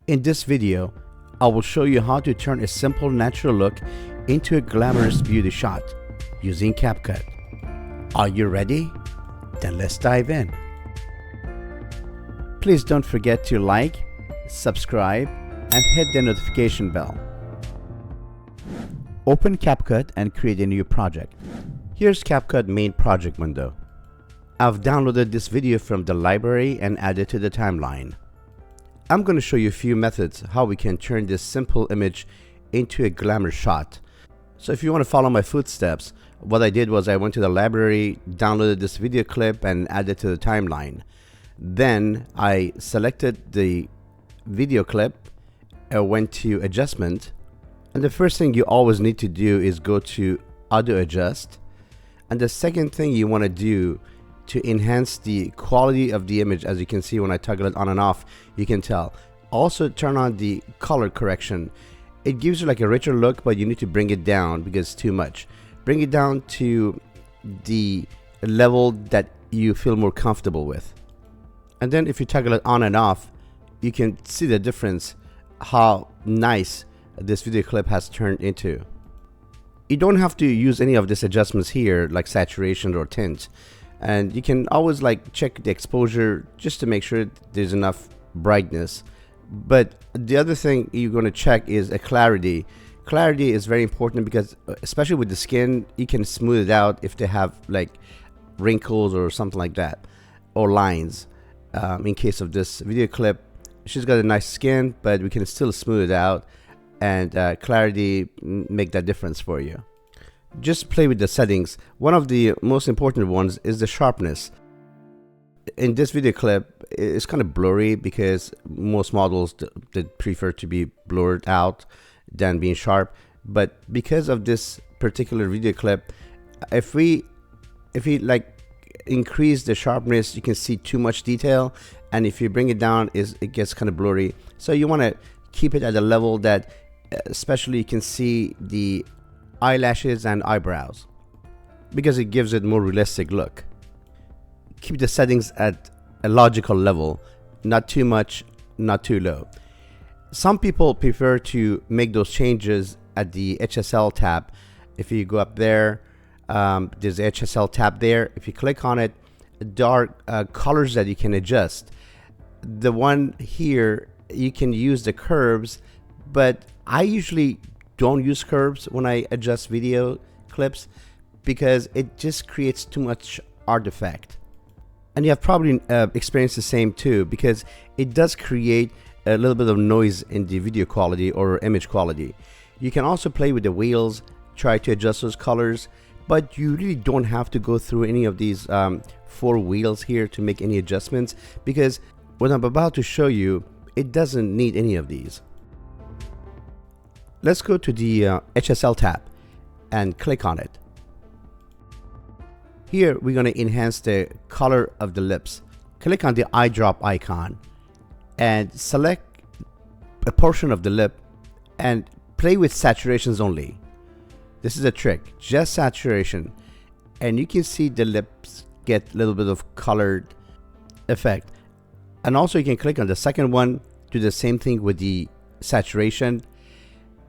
In this video, I will show you how to turn a simple natural look into a glamorous beauty shot using CapCut. Are you ready? Then let's dive in. Please don't forget to like, subscribe, and hit the notification bell. Open CapCut and create a new project. Here's CapCut main project window. I've downloaded this video from the library and added to the timeline. I'm going to show you a few methods how we can turn this simple image into a glamour shot. So if you want to follow my footsteps, what I did was I went to the library, downloaded this video clip and added it to the timeline. Then I selected the video clip, went to adjustment, and the first thing you always need to do is go to auto adjust. And the second thing you want to do to enhance the quality of the image, as you can see when I toggle it on and off, you can tell. Also turn on the color correction. It gives you like a richer look, but you need to bring it down because it's too much. Bring it down to the level that you feel more comfortable with. And then if you toggle it on and off, you can see the difference, how nice this video clip has turned into. You don't have to use any of these adjustments here, like saturation or tint. And you can always like check the exposure just to make sure there's enough brightness. But the other thing you're going to check is a clarity. Clarity is very important because especially with the skin, you can smooth it out if they have like wrinkles or something like that, or lines. In case of this video clip, she's got a nice skin, but we can still smooth it out, and clarity make that difference for you. Just play with the settings. One of the most important ones is the sharpness. In this video clip, it's kind of blurry because most models they prefer to be blurred out than being sharp. But because of this particular video clip, if we like increase the sharpness, you can see too much detail, and if you bring it down, it gets kind of blurry. So you want to keep it at a level that especially you can see the eyelashes and eyebrows, because it gives it more realistic look. Keep the settings at a logical level, not too much, not too low. Some people prefer to make those changes at the HSL tab. If you go up there, there's the HSL tab there. If you click on it, there are colors that you can adjust. The one here, you can use the curves, but I usually don't use curves when I adjust video clips because it just creates too much artifact. And you have probably experienced the same too, because it does create a little bit of noise in the video quality or image quality. You can also play with the wheels, try to adjust those colors, but you really don't have to go through any of these 4 wheels here to make any adjustments, because what I'm about to show you, it doesn't need any of these. Let's go to the HSL tab and click on it. Here we're going to enhance the color of the lips. Click on the eyedrop icon and select a portion of the lip and play with saturations only. This is a trick, just saturation, and you can see the lips get a little bit of colored effect. And also you can click on the second one, do the same thing with the saturation.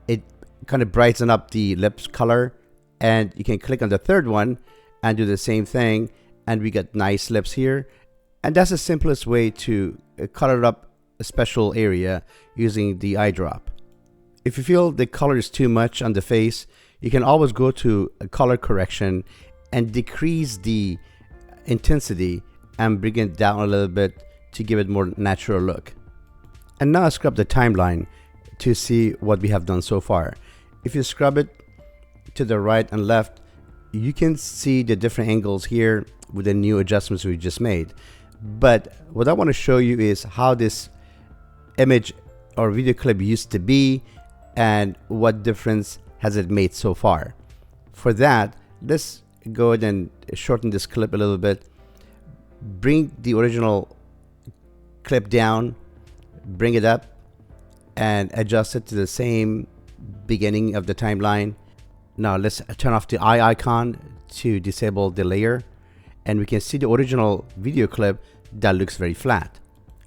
It kind of brightens up the lips color, and you can click on the third one and do the same thing, and we get nice lips here. And that's the simplest way to color up a special area using the eyedrop. If you feel the color is too much on the face, you can always go to a color correction and decrease the intensity and bring it down a little bit to give it more natural look. And now I scrub the timeline to see what we have done so far. If you scrub it to the right and left, you can see the different angles here with the new adjustments we just made. But what I want to show you is how this image or video clip used to be and what difference has it made so far. For that, let's go ahead and shorten this clip a little bit. Bring the original clip down, bring it up, and adjust it to the same beginning of the timeline. Now let's turn off the eye icon to disable the layer, and we can see the original video clip that looks very flat.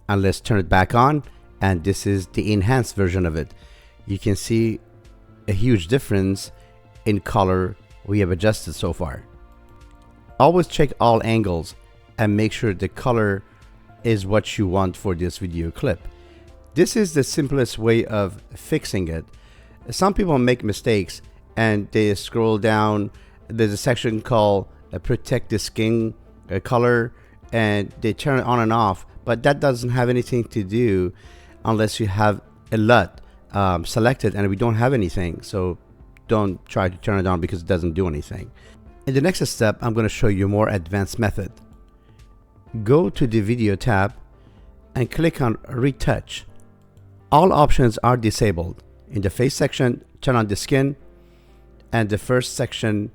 And let's turn it back on and this is the enhanced version of it. You can see a huge difference in color we have adjusted so far. Always check all angles and make sure the color is what you want for this video clip. This is the simplest way of fixing it. Some people make mistakes and they scroll down. There's a section called protect the skin color, and they turn it on and off, but that doesn't have anything to do unless you have a LUT selected, and we don't have anything, so don't try to turn it on because it doesn't do anything. In the next step, I'm going to show you a more advanced method. Go to the video tab and click on retouch. All options are disabled. In the face section, turn on the skin, and the first section,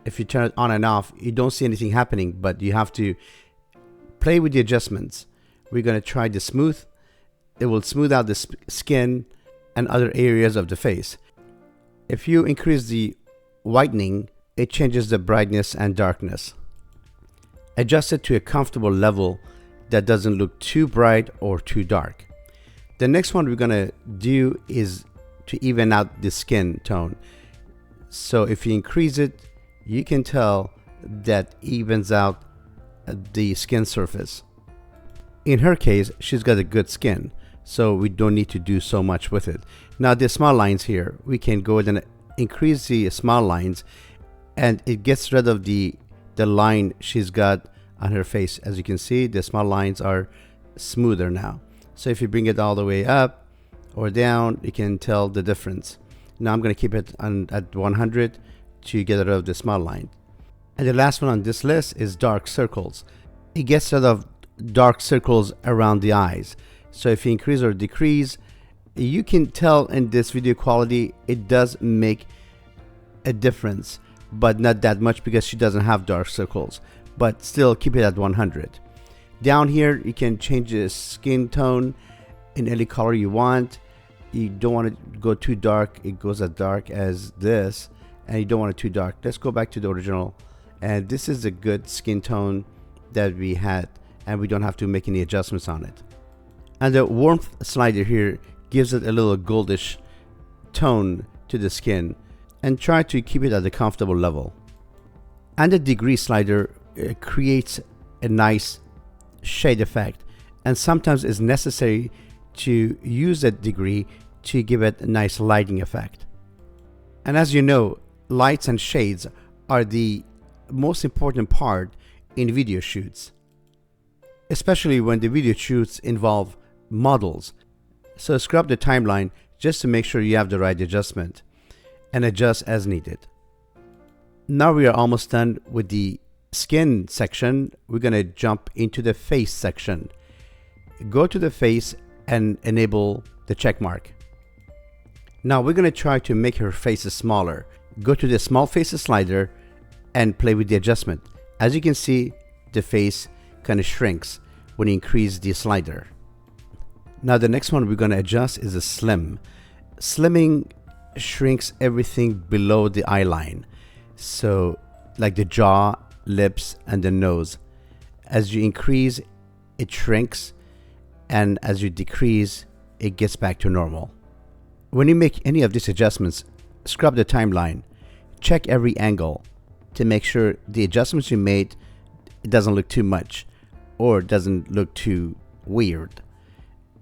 if you turn it on and off, you don't see anything happening, but you have to play with the adjustments. We're going to try the smooth. It will smooth out the skin and other areas of the face. If you increase the whitening, it changes the brightness and darkness. Adjust it to a comfortable level that doesn't look too bright or too dark. The next one we're going to do is to even out the skin tone. So if you increase it, you can tell that evens out the skin surface. In her case, she's got a good skin, so we don't need to do so much with it. Now the small lines here, we can go ahead and increase the small lines, and it gets rid of the line she's got on her face. As you can see, the small lines are smoother now. So if you bring it all the way up or down, you can tell the difference. Now I'm going to keep it at 100 to get rid of the small line. And the last one on this list is dark circles. It gets rid of dark circles around the eyes. So if you increase or decrease, you can tell in this video quality it does make a difference, but not that much because she doesn't have dark circles. But still keep it at 100. Down here you can change the skin tone in any color you want. You don't want to go too dark, it goes as dark as this, and you don't want it too dark. Let's go back to the original, and this is a good skin tone that we had, and we don't have to make any adjustments on it. And the warmth slider here gives it a little goldish tone to the skin, and try to keep it at a comfortable level. And the degree slider creates a nice shade effect, and sometimes it's necessary to use that degree to give it a nice lighting effect. And as you know, lights and shades are the most important part in video shoots, especially when the video shoots involve models. So scrub the timeline just to make sure you have the right adjustment, and adjust as needed. Now we are almost done with the skin section. We're going to jump into the face section. Go to the face and enable the check mark. Now we're going to try to make her face smaller. Go to the small faces slider and play with the adjustment. As you can see, the face kind of shrinks when you increase the slider. Now the next one we're going to adjust is a slim. Slimming shrinks everything below the eye line, so like the jaw, lips, and the nose. As you increase, it shrinks, and as you decrease, it gets back to normal. When you make any of these adjustments, scrub the timeline, check every angle to make sure the adjustments you made, it doesn't look too much or doesn't look too weird.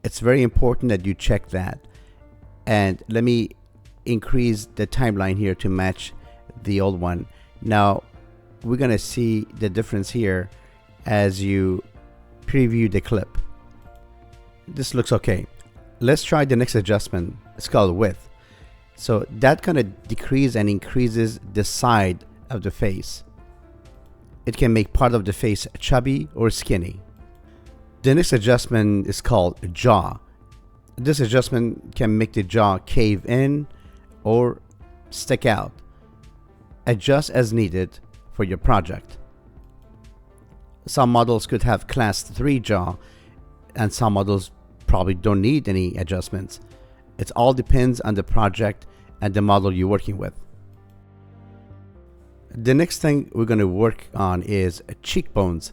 It's very important that you check that. And let me increase the timeline here to match the old one. Now we're gonna see the difference here as you preview the clip. This looks okay. Let's try the next adjustment. It's called width. So that kind of decreases and increases the side of the face. It can make part of the face chubby or skinny. The next adjustment is called jaw. This adjustment can make the jaw cave in or stick out. Adjust as needed for your project. Some models could have class 3 jaw, and some models probably don't need any adjustments. It all depends on the project and the model you're working with. The next thing we're going to work on is cheekbones.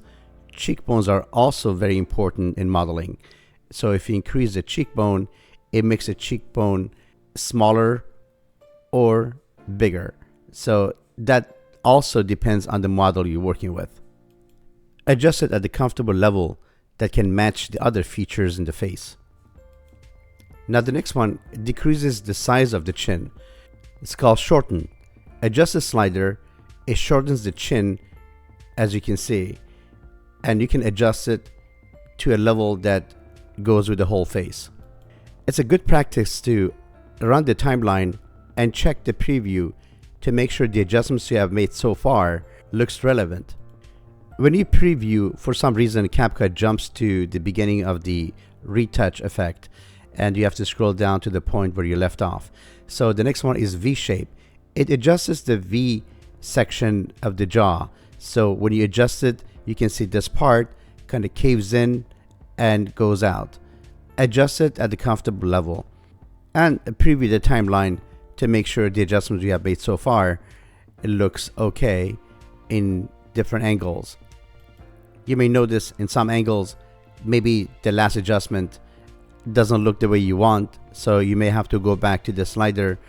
Cheekbones are also very important in modeling. So if you increase the cheekbone, it makes the cheekbone smaller or bigger. So that also depends on the model you're working with. Adjust it at the comfortable level that can match the other features in the face. Now the next one decreases the size of the chin. It's called shorten. Adjust the slider. It shortens the chin, as you can see, and you can adjust it to a level that goes with the whole face. It's a good practice to run the timeline and check the preview to make sure the adjustments you have made so far looks relevant. When you preview, for some reason CapCut jumps to the beginning of the retouch effect and you have to scroll down to the point where you left off. So the next one is V-shape. It adjusts the V section of the jaw. So when you adjust it, you can see this part kind of caves in and goes out. Adjust it at the comfortable level and preview the timeline to make sure the adjustments we have made so far, it looks okay in different angles. You may notice in some angles, maybe the last adjustment doesn't look the way you want, so you may have to go back to the slider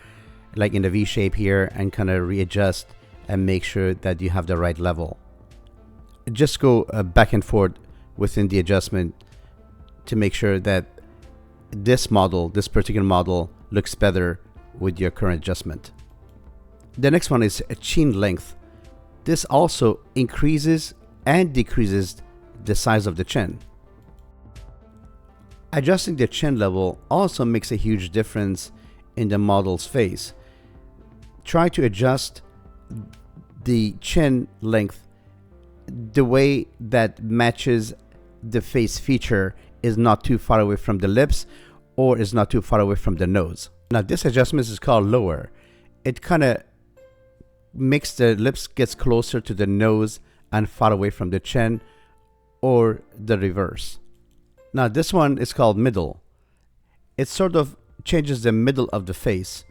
like in the V shape here and kind of readjust and make sure that you have the right level. Just go back and forth within the adjustment to make sure that this particular model looks better with your current adjustment. The next one is a chin length. This also increases and decreases the size of the chin. Adjusting the chin level also makes a huge difference in the model's face. Try to adjust the chin length the way that matches the face feature, is not too far away from the lips or is not too far away from the nose. Now this adjustment is called lower. It kind of makes the lips gets closer to the nose and far away from the chin, or the reverse. Now this one is called middle. It sort of changes the middle of the face.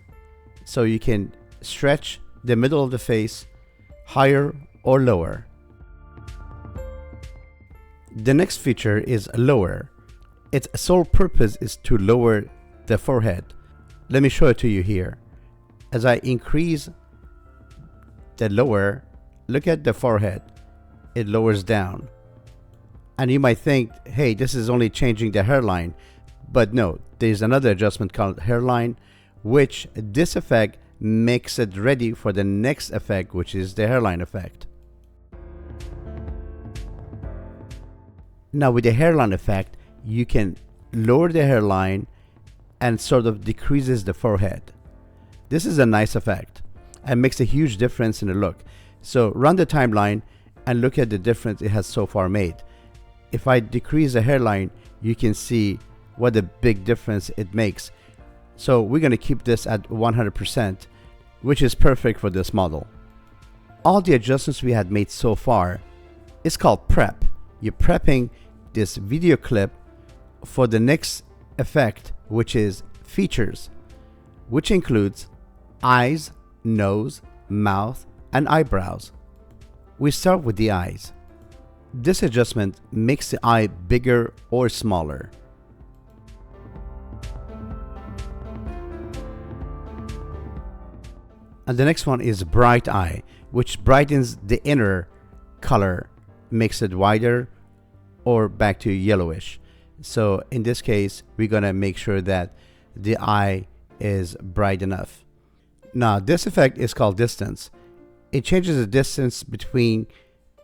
So you can stretch the middle of the face higher or lower. The next feature is lower. Its sole purpose is to lower the forehead. Let me show it to you here. As I increase the lower, look at the forehead. It lowers down. And you might think, hey, this is only changing the hairline. But no, there's another adjustment called hairline, which this effect makes it ready for the next effect, which is the hairline effect. Now with the hairline effect, you can lower the hairline and sort of decreases the forehead. This is a nice effect and makes a huge difference in the look. So run the timeline and look at the difference it has so far made. If I decrease the hairline, you can see what a big difference it makes. So we're going to keep this at 100%, which is perfect for this model. All the adjustments we had made so far is called prep. You're prepping this video clip for the next effect, which is features, which includes eyes, nose, mouth, and eyebrows. We start with the eyes. This adjustment makes the eye bigger or smaller. And the next one is bright eye, which brightens the inner color, makes it wider or back to yellowish. So in this case, we're gonna make sure that the eye is bright enough. Now this effect is called distance. It changes the distance between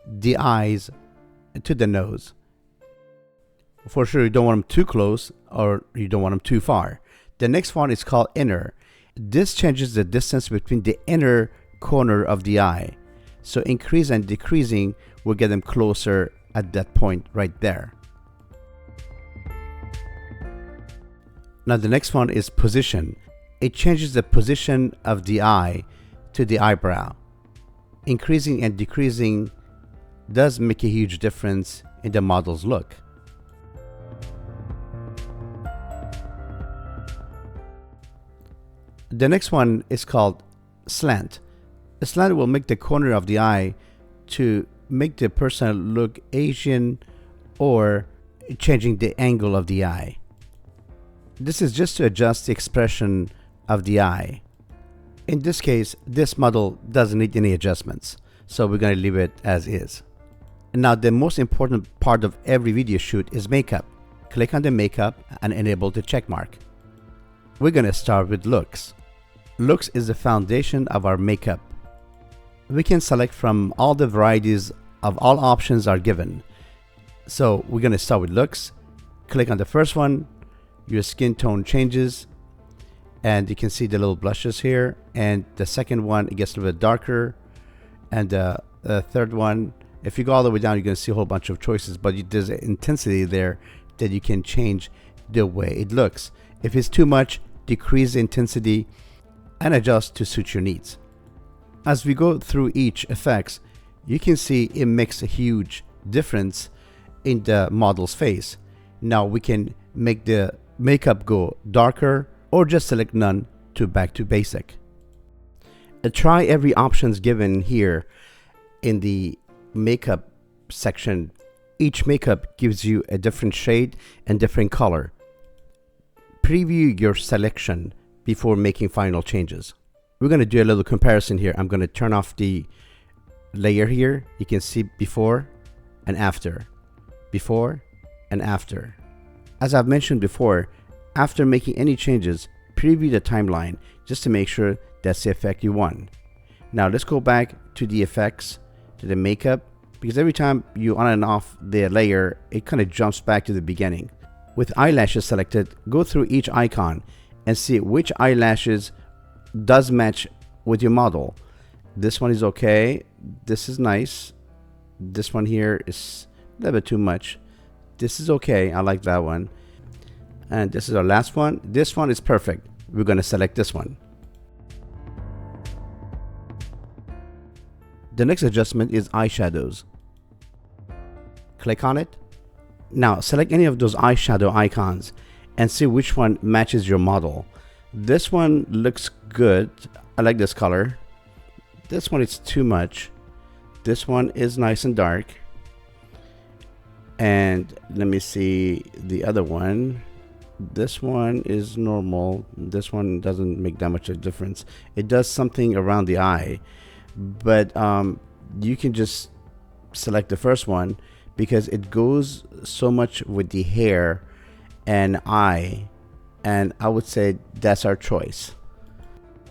the eyes to the nose. For sure, you don't want them too close or you don't want them too far. The next one is called inner. This changes the distance between the inner corner of the eye. So increase and decreasing will get them closer at that point right there. Now the next one is position. It changes the position of the eye to the eyebrow. Increasing and decreasing does make a huge difference in the model's look. The next one is called slant. A slant will make the corner of the eye to make the person look Asian or changing the angle of the eye. This is just to adjust the expression of the eye. In this case, this model doesn't need any adjustments, so we're going to leave it as is. Now, the most important part of every video shoot is makeup. Click on the makeup and enable the check mark. We're going to start with looks. Looks is the foundation of our makeup. We can select from all the varieties of all options are given. So we're going to start with looks. Click on the first one. Your skin tone changes, and you can see the little blushes here. And the second one, it gets a little bit darker. And the third one, if you go all the way down, you're going to see a whole bunch of choices, but there's an intensity there that you can change the way it looks. If it's too much, decrease the intensity and adjust to suit your needs. As we go through each effects, you can see it makes a huge difference in the model's face. Now we can make the makeup go darker or just select none to back to basic. Try every options given here in the makeup section. Each makeup gives you a different shade and different color. Preview your selection before making final changes. We're going to do a little comparison here. I'm going to turn off the layer here. You can see before and after. Before and after. As I've mentioned before, after making any changes, preview the timeline just to make sure that's the effect you want. Now let's go back to the effects, to the makeup, because every time you on and off the layer, it kind of jumps back to the beginning. With eyelashes selected, go through each icon and see which eyelashes does match with your model. This one is okay. This is nice. This one here is a little bit too much. This is okay. I like that one. And this is our last one. This one is perfect. We're going to select this one. The next adjustment is eyeshadows. Click on it. Now select any of those eyeshadow icons and see which one matches your model. This one looks good. I like this color. This one is too much. This one is nice and dark. And let me see the other one. This one is normal. This one doesn't make that much of a difference. It does something around the eye, but you can just select the first one because it goes so much with the hair and eye, and I would say that's our choice.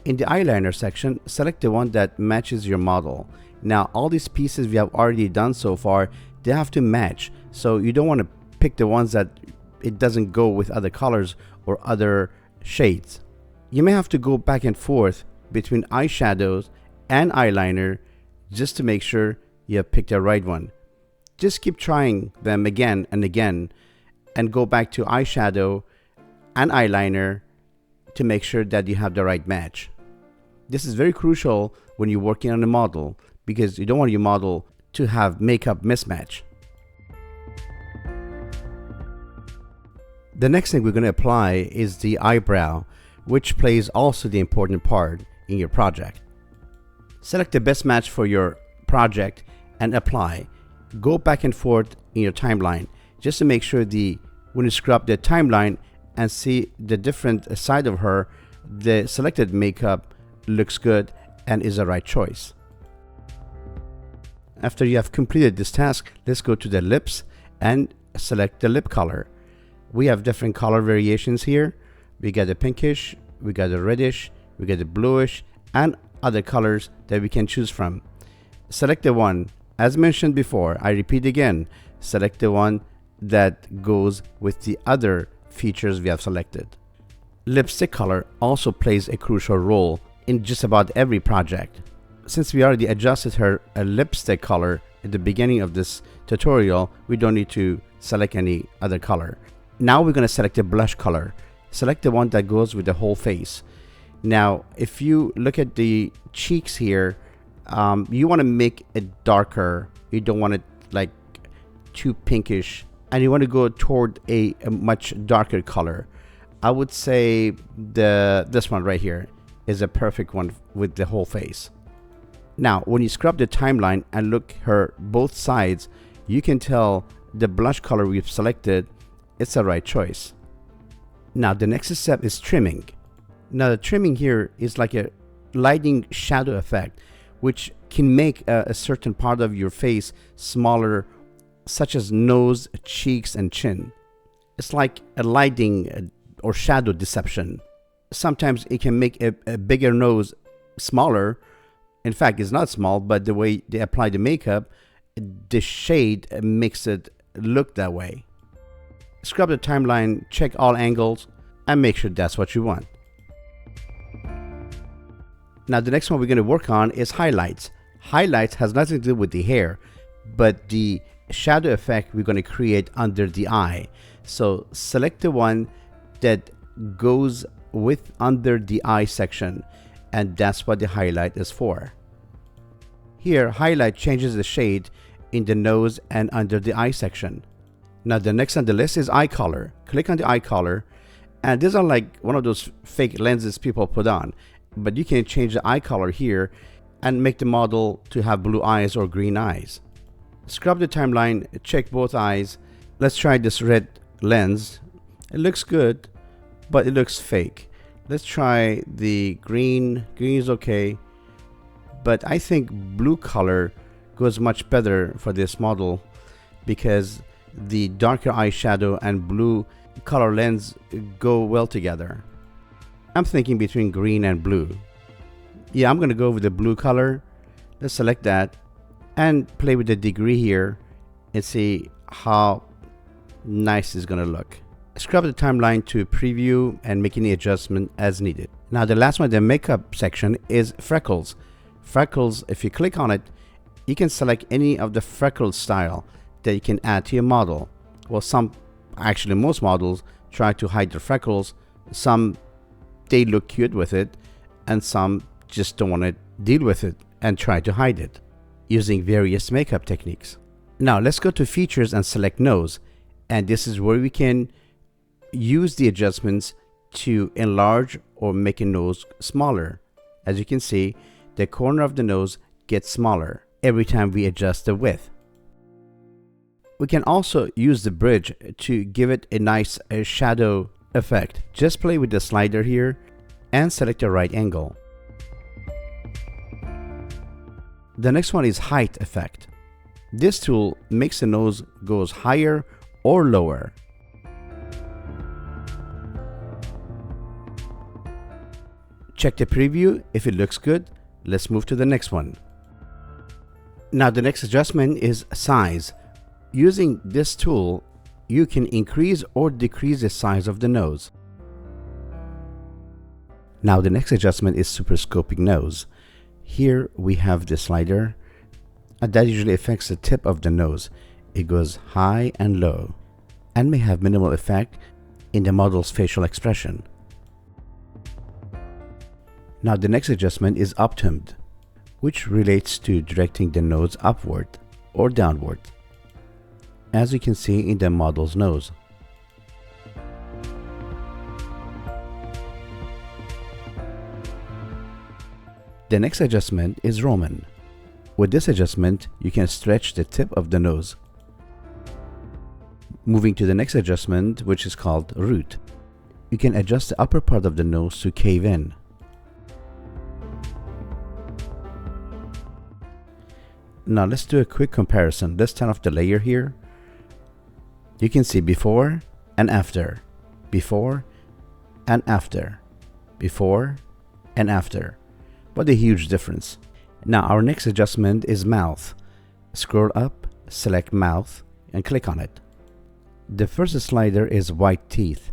In the eyeliner section, select the one that matches your model. Now all these pieces we have already done so far, they have to match, so you don't want to pick the ones that it doesn't go with other colors or other shades. You may have to go back and forth between eyeshadows and eyeliner just to make sure you have picked the right one. Just keep trying them again and again and go back to eyeshadow and eyeliner to make sure that you have the right match. This is very crucial when you're working on a model because you don't want your model to have makeup mismatch. The next thing we're going to apply is the eyebrow, which plays also the important part in your project. Select the best match for your project and apply. Go back and forth in your timeline just to make sure when you scrub the timeline and see the different side of her, the selected makeup looks good and is the right choice. After you have completed this task, let's go to the lips and select the lip color. We have different color variations here. We got the pinkish, we got the reddish, we got the bluish, and other colors that we can choose from. Select the one, as mentioned before, I repeat again, select the one that goes with the other features we have selected. Lipstick color also plays a crucial role in just about every project. Since we already adjusted her a lipstick color at the beginning of this tutorial, we don't need to select any other color. Now we're going to select a blush color. Select the one that goes with the whole face. Now if you look at the cheeks here, you want to make it darker. You don't want it like too pinkish, and you want to go toward a much darker color. I would say this one right here is a perfect one with the whole face. Now when you scrub the timeline and look her both sides, you can tell the blush color we've selected, it's the right choice. Now the next step is trimming. Now the trimming here is like a lighting shadow effect, which can make a certain part of your face smaller, such as nose, cheeks, and chin. It's like a lighting or shadow deception. Sometimes it can make a bigger nose smaller. In fact, it's not small, but the way they apply the makeup, the shade makes it look that way. Scrub the timeline, check all angles, and make sure that's what you want. Now the next one we're going to work on is highlights. Highlights has nothing to do with the hair, but the shadow effect we're going to create under the eye. So select the one that goes with under the eye section, and that's what the highlight is for. Here, highlight changes the shade in the nose and under the eye section. Now the next on the list is eye color. Click on the eye color, and these are like one of those fake lenses people put on, but you can change the eye color here and make the model to have blue eyes or green eyes. Scrub the timeline, check both eyes. Let's try this red lens. It looks good, but it looks fake. Let's try the green. Green is okay, but I think blue color goes much better for this model because the darker eyeshadow and blue color lens go well together. I'm thinking between green and blue. Yeah, I'm gonna go with the blue color. Let's select that and play with the degree here and see how nice it's gonna look. Scrub the timeline to preview and make any adjustment as needed. Now the last one, the makeup section, is freckles. Freckles, if you click on it, you can select any of the freckle style that you can add to your model. Well, actually most models try to hide their freckles. Some, they look cute with it, and some just don't want to deal with it and try to hide it using various makeup techniques. Now let's go to features and select nose, and this is where we can use the adjustments to enlarge or make a nose smaller. As you can see, the corner of the nose gets smaller every time we adjust the width. We can also use the bridge to give it a nice shadow effect. Just play with the slider here and select the right angle. The next one is height effect. This tool makes the nose goes higher or lower. Check the preview. If it looks good, let's move to the next one. Now the next adjustment is size. Using this tool, you can increase or decrease the size of the nose. Now the next adjustment is superscoping nose. Here we have the slider, and that usually affects the tip of the nose. It goes high and low and may have minimal effect in the model's facial expression. Now the next adjustment is optimed, which relates to directing the nose upward or downward, as you can see in the model's nose. The next adjustment is Roman. With this adjustment, you can stretch the tip of the nose. Moving to the next adjustment, which is called root. You can adjust the upper part of the nose to cave in. Now let's do a quick comparison. Let's turn off the layer here. You can see before and after, before and after, before and after. What a huge difference. Now our next adjustment is mouth. Scroll up, select mouth, and click on it. The first slider is white teeth.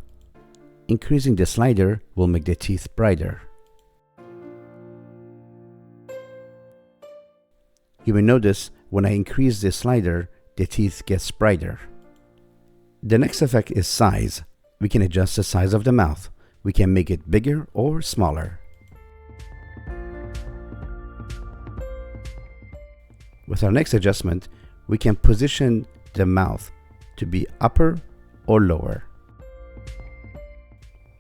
Increasing the slider will make the teeth brighter. You will notice when I increase the slider, the teeth gets brighter. The next effect is size. We can adjust the size of the mouth. We can make it bigger or smaller. With our next adjustment, we can position the mouth to be upper or lower.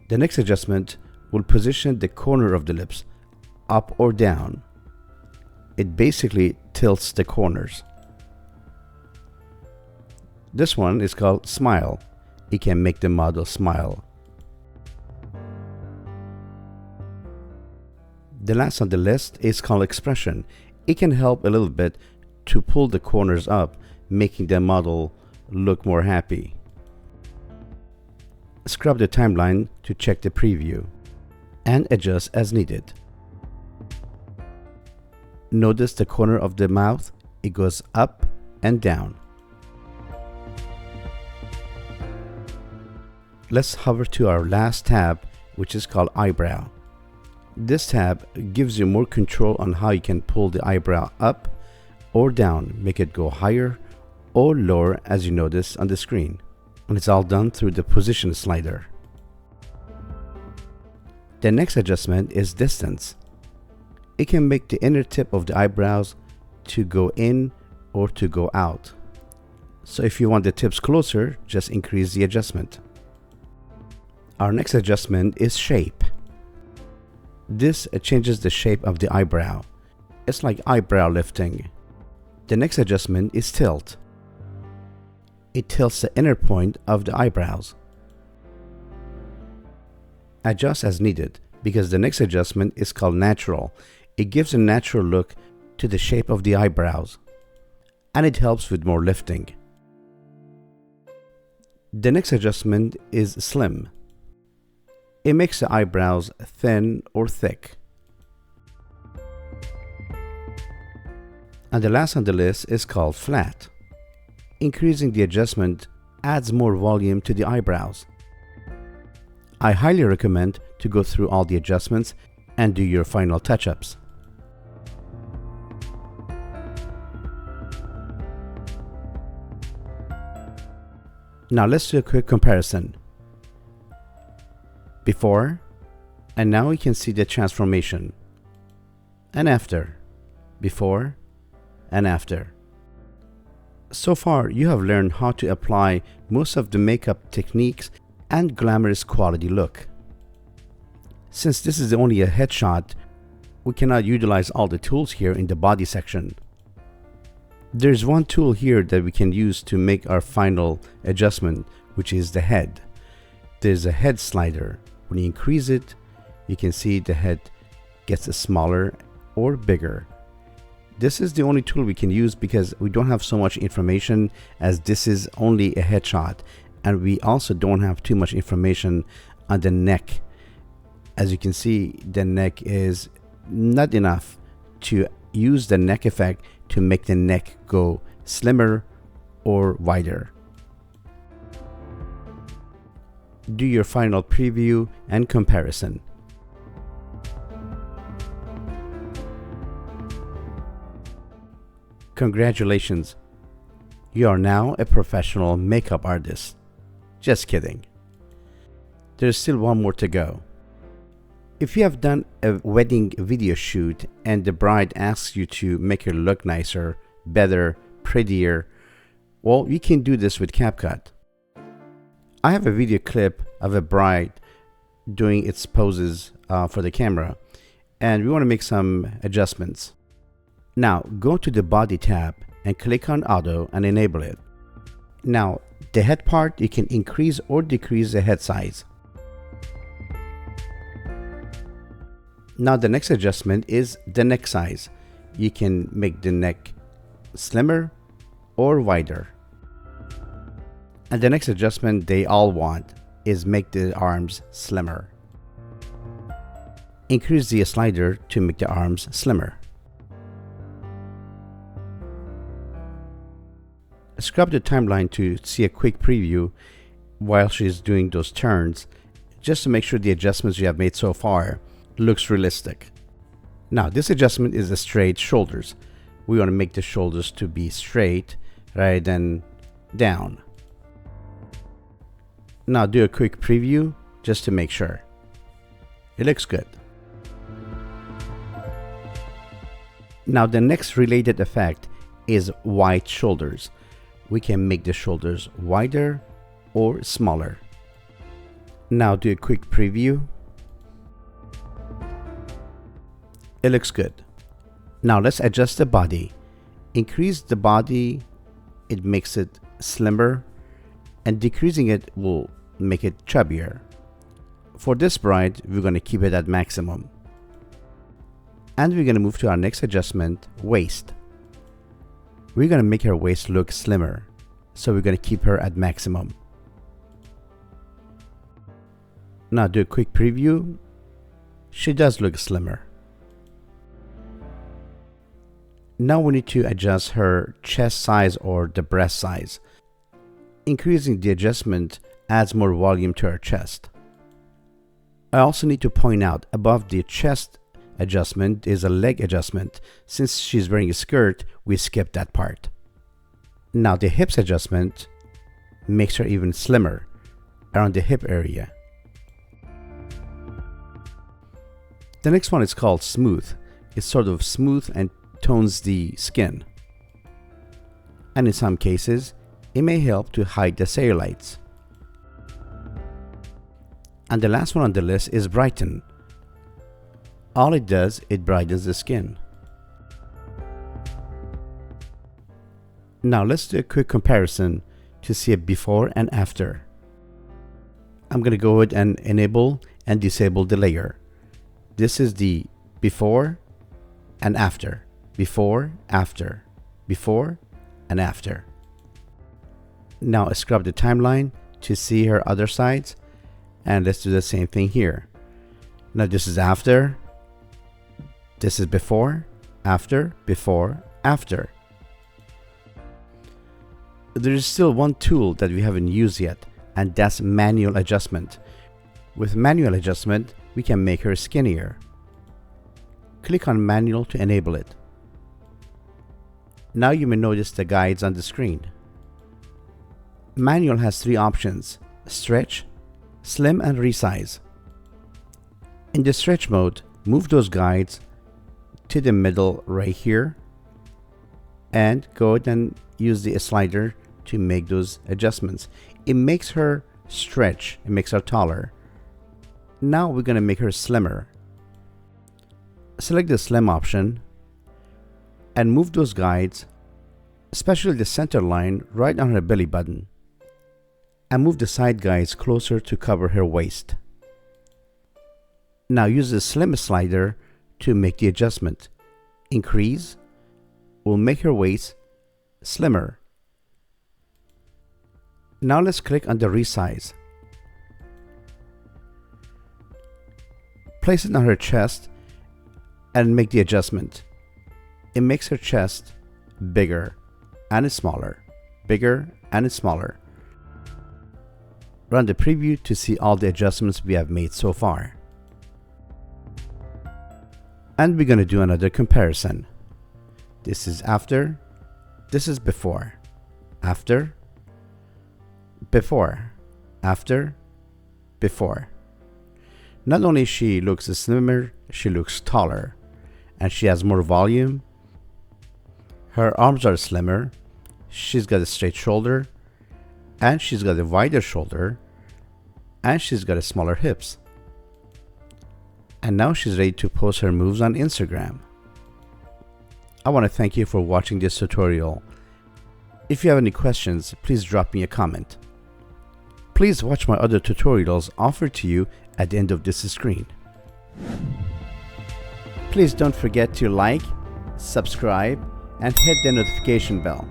The next adjustment will position the corner of the lips up or down. It basically tilts the corners. This one is called smile. It can make the model smile. The last on the list is called expression. It can help a little bit to pull the corners up, making the model look more happy. Scrub the timeline to check the preview and adjust as needed. Notice the corner of the mouth, it goes up and down. Let's hover to our last tab, which is called eyebrow. This tab gives you more control on how you can pull the eyebrow up or down, make it go higher or lower as you notice on the screen. And it's all done through the position slider. The next adjustment is distance. It can make the inner tip of the eyebrows to go in or to go out. So if you want the tips closer, just increase the adjustment. Our next adjustment is shape. This changes the shape of the eyebrow. It's like eyebrow lifting. The next adjustment is tilt. It tilts the inner point of the eyebrows. Adjust as needed, because the next adjustment is called natural. It gives a natural look to the shape of the eyebrows, and it helps with more lifting. The next adjustment is slim. It makes the eyebrows thin or thick. And the last on the list is called flat. Increasing the adjustment adds more volume to the eyebrows. I highly recommend to go through all the adjustments and do your final touch-ups. Now let's do a quick comparison. Before and now you can see the transformation. And after. Before and after. So far you have learned how to apply most of the makeup techniques and glamorous quality look. Since this is only a headshot, we cannot utilize all the tools here in the body section. There's one tool here that we can use to make our final adjustment, which is the head. There's a head slider. When you increase it, you can see the head gets smaller or bigger. This is the only tool we can use because we don't have so much information, as this is only a headshot, and we also don't have too much information on the neck. As you can see, the neck is not enough to use the neck effect to make the neck go slimmer or wider. Do your final preview and comparison. Congratulations! You are now a professional makeup artist. Just kidding. There's still one more to go. If you have done a wedding video shoot and the bride asks you to make her look nicer, better, prettier, well, you can do this with CapCut. I have a video clip of a bride doing its poses for the camera, and we want to make some adjustments. Now go to the body tab and click on auto and enable it. Now the head part, you can increase or decrease the head size. Now the next adjustment is the neck size. You can make the neck slimmer or wider. And the next adjustment they all want is make the arms slimmer. Increase the slider to make the arms slimmer. Scrub the timeline to see a quick preview while she's doing those turns, just to make sure the adjustments you have made so far looks realistic. Now this adjustment is the straight shoulders. We want to make the shoulders to be straight rather than down. Now do a quick preview just to make sure. It looks good. Now the next related effect is wide shoulders. We can make the shoulders wider or smaller. Now do a quick preview. It looks good. Now let's adjust the body. Increase the body, it makes it slimmer, and decreasing it will make it chubbier. For this bride, we're going to keep it at maximum. And we're going to move to our next adjustment, waist. We're going to make her waist look slimmer, so we're going to keep her at maximum. Now do a quick preview. She does look slimmer. Now we need to adjust her chest size or the breast size. Increasing the adjustment adds more volume to her chest. I also need to point out above the chest adjustment is a leg adjustment. Since she's wearing a skirt, we skipped that part. Now the hips adjustment makes her even slimmer around the hip area. The next one is called smooth. It's sort of smooth and tones the skin. And in some cases, it may help to hide the cellulites. And the last one on the list is brighten. All it does, it brightens the skin. Now let's do a quick comparison to see a before and after. I'm going to go ahead and enable and disable the layer. This is the before and after. Before, after. Before and after. Now scrub the timeline to see her other sides. And let's do the same thing here. Now this is after. This is before, after, before, after. There is still one tool that we haven't used yet, and that's manual adjustment. With manual adjustment, we can make her skinnier. Click on manual to enable it. Now you may notice the guides on the screen. Manual has three options: stretch, slim, and resize. In the stretch mode, move those guides to the middle right here and go ahead and use the slider to make those adjustments. It makes her stretch, it makes her taller. Now we're going to make her slimmer. Select the slim option and move those guides, especially the center line right on her belly button, and move the side guides closer to cover her waist. Now use the slim slider to make the adjustment. Increase will make her waist slimmer. Now let's click on the resize. Place it on her chest and make the adjustment. It makes her chest bigger and smaller, bigger and smaller. Run the preview to see all the adjustments we have made so far. And we're going to do another comparison. This is after, this is before, after, before, after, before. Not only she looks slimmer, she looks taller, and she has more volume. Her arms are slimmer, she's got a straight shoulder, and she's got a wider shoulder, and she's got a smaller hips. And now she's ready to post her moves on Instagram. I want to thank you for watching this tutorial. If you have any questions, please drop me a comment. Please watch my other tutorials offered to you at the end of this screen. Please don't forget to like, subscribe, and hit the notification bell.